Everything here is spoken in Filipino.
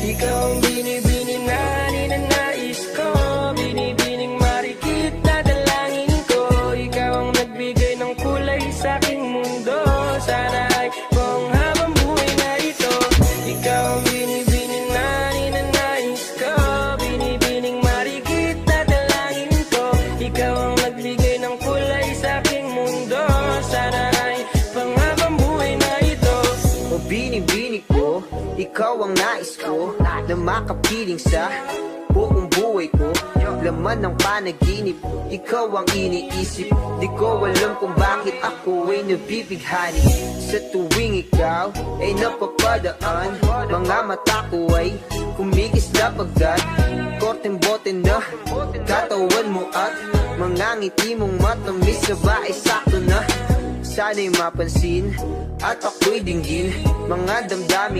Ikaw ang binibining na ninanais ko, binibining marikit na dalangin ko. Ikaw ang nagbigay ng kulay sa aking mundo. Sana ay buong habang buhay na ito. Ikaw ang binibining na ninanais ko, binibining marikit na dalangin ko. Ikaw ang nagbigay ng kulay sa aking mundo. Sana ay pang habang buhay na ito. O binibining ko, ikaw ang nais ko, na makapiling sa buong buhay ko. Laman ng panaginip, ikaw ang iniisip. Di ko alam kung bakit ako ay nabibighani. Sa tuwing ikaw ay napapadaan, mga mata ko ay kumikis na pagkat korteng bote na katawan mo at mga ngiti mong matamis na ba ay sakto na. Sana'y mapansin at ako'y dinggin mga damdamin